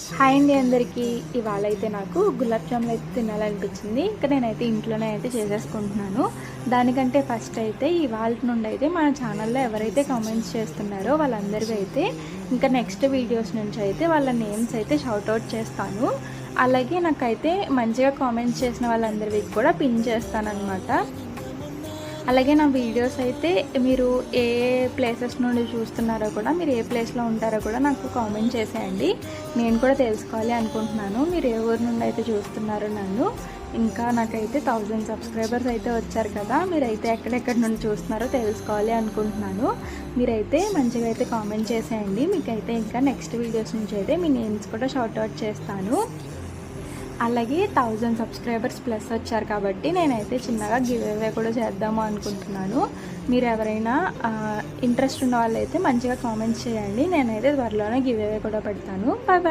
Hi అండి అందరికీ. ఇవాళ అయితే నాకు గులాబ్ జాములు అయితే తినాలనిపించింది. ఇంకా నేనైతే ఇంట్లోనే అయితే చేసేసుకుంటున్నాను. దానికంటే ఫస్ట్ అయితే ఇవాళ నుండి అయితే మన ఛానల్లో ఎవరైతే కామెంట్స్ చేస్తున్నారో వాళ్ళందరికీ అయితే ఇంకా నెక్స్ట్ వీడియోస్ నుంచి అయితే వాళ్ళ నేమ్స్ అయితే షౌట్అవుట్ చేస్తాను. అలాగే నాకైతే మంచిగా కామెంట్స్ చేసిన వాళ్ళందరికీ కూడా పిన్ చేస్తానన్నమాట. అలాగే నా వీడియోస్ అయితే మీరు ఏ ప్లేసెస్ నుండి చూస్తున్నారో కూడా, మీరు ఏ ప్లేస్లో ఉంటారో కూడా నాకు కామెంట్ చేసేయండి. నేను కూడా తెలుసుకోవాలి అనుకుంటున్నాను మీరు ఏ ఊరు నుండి అయితే చూస్తున్నారో నన్ను. ఇంకా నాకైతే 1000 సబ్స్క్రైబర్స్ అయితే వచ్చారు కదా, మీరైతే ఎక్కడెక్కడ నుండి చూస్తున్నారో తెలుసుకోవాలి అనుకుంటున్నాను. మీరైతే మంచిగా అయితే కామెంట్ చేసేయండి. మీకైతే ఇంకా నెక్స్ట్ వీడియోస్ నుంచి అయితే మీ నేమ్స్ కూడా షౌట్అవుట్ చేస్తాను. అలాగే 1000 సబ్స్క్రైబర్స్ ప్లస్ వచ్చారు కాబట్టి నేనైతే చిన్నగా గివ్ అవే కూడా చేద్దాము అనుకుంటున్నాను. మీరు ఎవరైనా ఇంట్రెస్ట్ ఉన్న వాళ్ళైతే మంచిగా కామెంట్స్ చేయండి. నేనైతే త్వరలోనే గివ్ అవే కూడా పెడతాను. Bye bye.